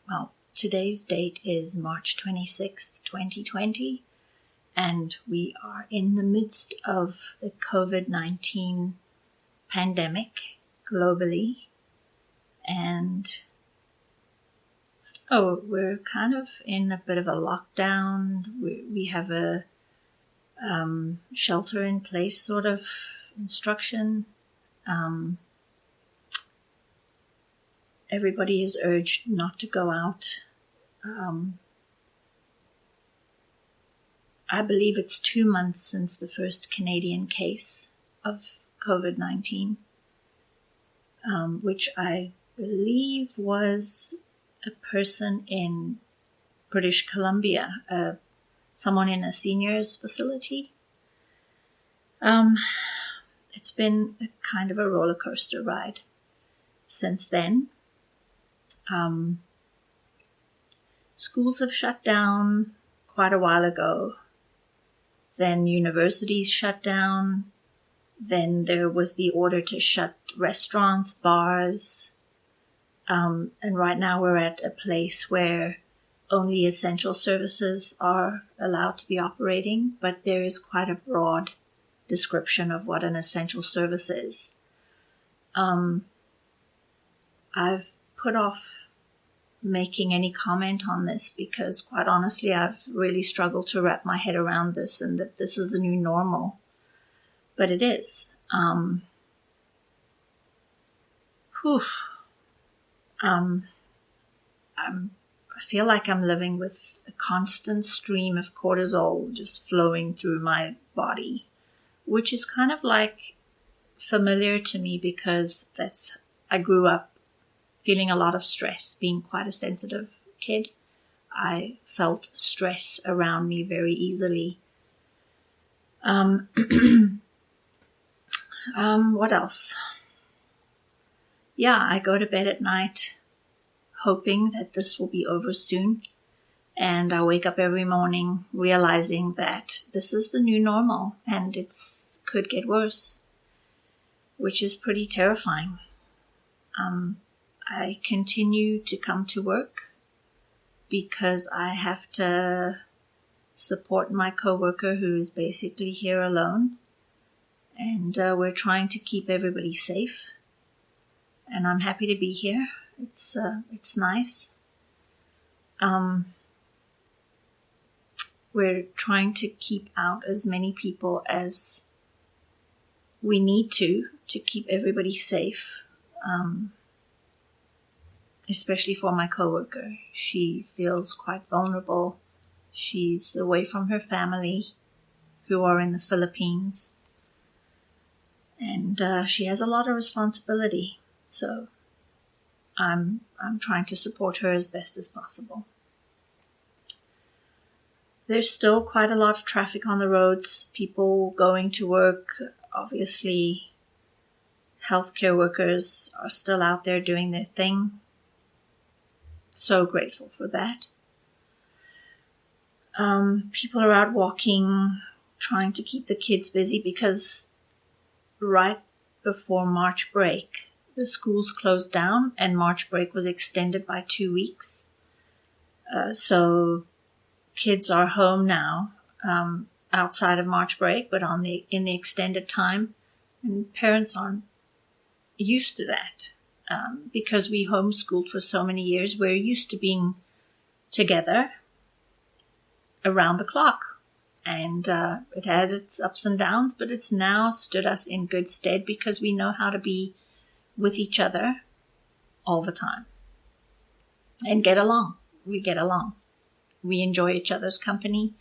Well, today's date is March 26th, 2020, and we are in the midst of the COVID-19 pandemic globally. And we're kind of in a bit of a lockdown. We have a shelter in place sort of instruction. Everybody is urged not to go out. I believe it's 2 months since the first Canadian case of COVID-19, which I believe was a person in British Columbia, someone in a seniors facility. It's been a kind of a roller coaster ride since then. Schools have shut down quite a while ago. Then universities shut down. Then there was the order to shut restaurants, bars. And right now we're at a place where only essential services are allowed to be operating, but there is quite a broad description of what an essential service is. I've put off making any comment on this because, quite honestly, I've really struggled to wrap my head around this and that this is the new normal. But it is. I feel like I'm living with a constant stream of cortisol just flowing through my body, which is kind of like familiar to me because I grew up feeling a lot of stress, being quite a sensitive kid. I felt stress around me very easily. What else? Yeah, I go to bed at night hoping that this will be over soon. And I wake up every morning realizing that this is the new normal and it could get worse, which is pretty terrifying. I continue to come to work because I have to support my coworker who's basically here alone. And we're trying to keep everybody safe. And I'm happy to be here. It's nice. We're trying to keep out as many people as we need to keep everybody safe. Especially for my coworker. She feels quite vulnerable. She's away from her family who are in the Philippines. And she has a lot of responsibility. So I'm trying to support her as best as possible. There's still quite a lot of traffic on the roads, people going to work. Obviously, healthcare workers are still out there doing their thing. So grateful for that. People are out walking, trying to keep the kids busy because right before March break, the schools closed down and March break was extended by 2 weeks. So kids are home now, outside of March break, but in the extended time, and parents aren't used to that. Because we homeschooled for so many years, we're used to being together around the clock. And it had its ups and downs, but it's now stood us in good stead because we know how to be with each other all the time and get along. We get along. We enjoy each other's company.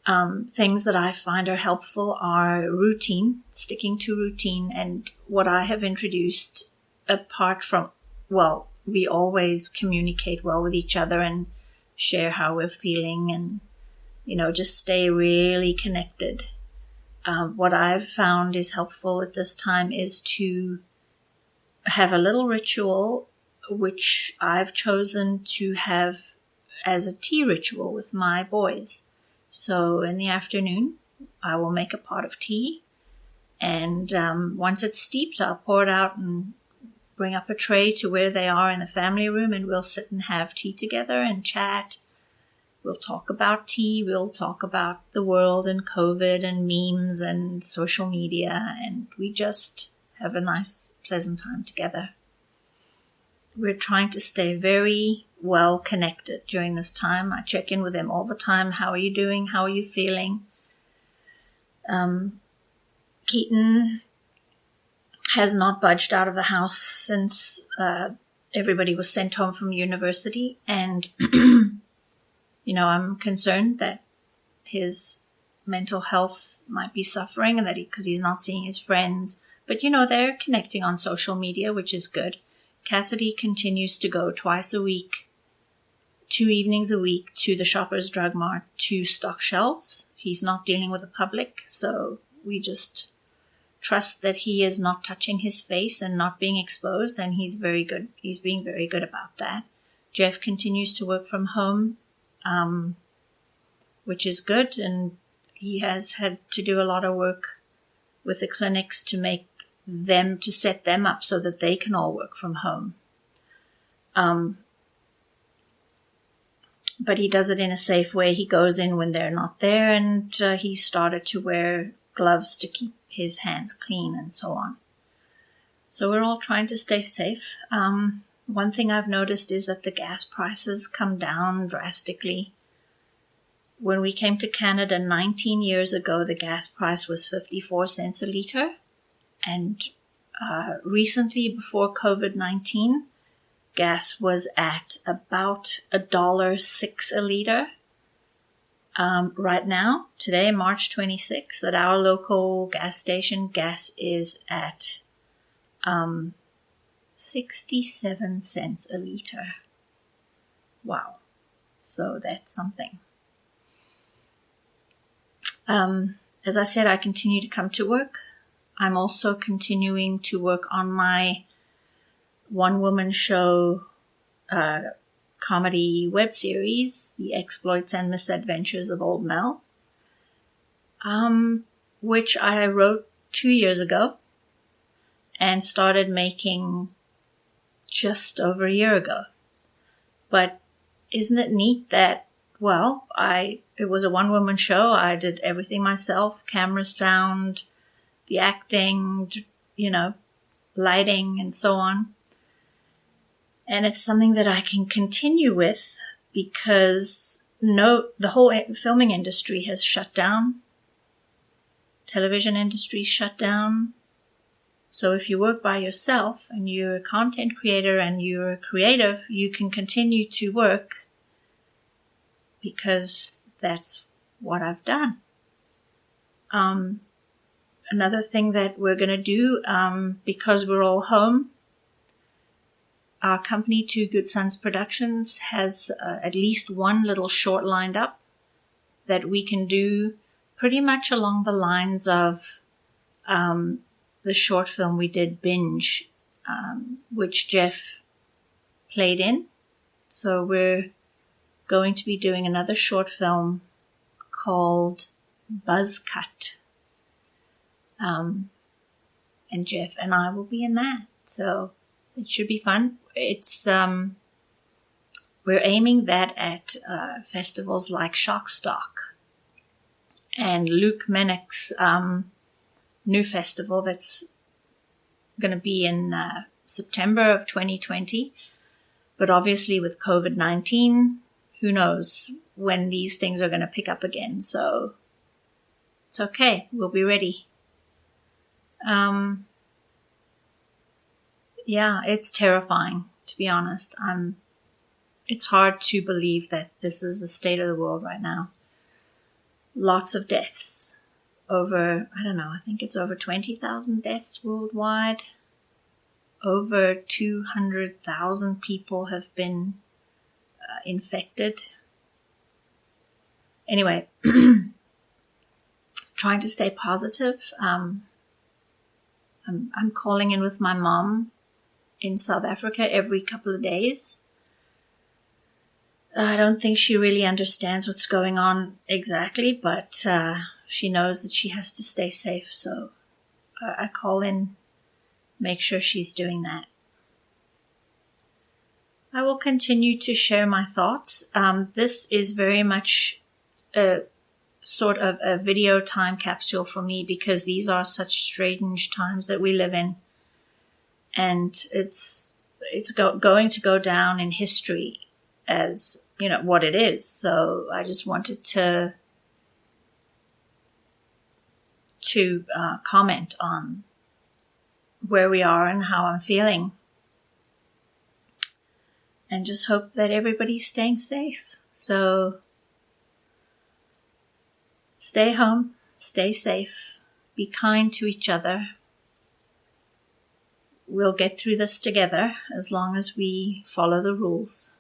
Things that I find are helpful are routine, sticking to routine, and what I have introduced apart from, we always communicate well with each other and share how we're feeling and, just stay really connected. What I've found is helpful at this time is to have a little ritual, which I've chosen to have as a tea ritual with my boys. So in the afternoon, I will make a pot of tea, and once it's steeped, I'll pour it out and bring up a tray to where they are in the family room, and we'll sit and have tea together and chat. We'll talk about tea. We'll talk about the world and COVID and memes and social media, and we just have a nice, pleasant time together. We're trying to stay very well connected during this time. I check in with them all the time. How are you doing? How are you feeling? Keaton has not budged out of the house since everybody was sent home from university. And, I'm concerned that his mental health might be suffering and that because he's not seeing his friends. But, they're connecting on social media, which is good. Cassidy continues to go twice a week, 2 evenings a week to the Shoppers Drug Mart to stock shelves. He's not dealing with the public, so we just trust that he is not touching his face and not being exposed, and he's very good. He's being very good about that. Jeff continues to work from home, which is good, and he has had to do a lot of work with the clinics to set them up so that they can all work from home. But he does it in a safe way. He goes in when they're not there, and he started to wear gloves to keep his hands clean and so on. So we're all trying to stay safe. One thing I've noticed is that the gas prices come down drastically. When we came to Canada 19 years ago, the gas price was 54 cents a litre. And recently, before COVID-19, gas was at about $1.06 a litre. Right now, today, March 26th, at our local gas station, gas is at 67 cents a litre. Wow. So that's something. As I said, I continue to come to work. I'm also continuing to work on my one-woman show comedy web series, The Exploits and Misadventures of Old Mel, which I wrote 2 years ago and started making just over a year ago. But isn't it neat that, it was a one-woman show. I did everything myself, camera, sound, the acting, lighting, and so on. And it's something that I can continue with because the whole filming industry has shut down. Television industry shut down. So if you work by yourself and you're a content creator and you're a creative, you can continue to work because that's what I've done. Another thing that we're going to do, because we're all home, our company, Two Good Sons Productions, has at least one little short lined up that we can do pretty much along the lines of the short film we did, Binge, which Jeff played in. So we're going to be doing another short film called Buzz Cut. And Jeff and I will be in that. So it should be fun. It's, we're aiming that at festivals like Shockstock and Luke Menick's new festival that's going to be in September of 2020. But obviously with COVID-19, who knows when these things are going to pick up again. So it's okay. We'll be ready. Yeah, it's terrifying, to be honest. It's hard to believe that this is the state of the world right now. Lots of deaths. I think it's over 20,000 deaths worldwide. Over 200,000 people have been infected. Anyway, trying to stay positive. I'm calling in with my mom in South Africa every couple of days. I don't think she really understands what's going on exactly, but she knows that she has to stay safe. So I call in, make sure she's doing that. I will continue to share my thoughts. This is very much a sort of a video time capsule for me because these are such strange times that we live in. And it's going to go down in history as, what it is. So I just wanted to comment on where we are and how I'm feeling. And just hope that everybody's staying safe. So stay home, stay safe, be kind to each other. We'll get through this together as long as we follow the rules.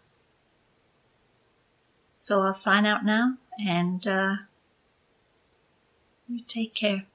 So I'll sign out now, and you take care.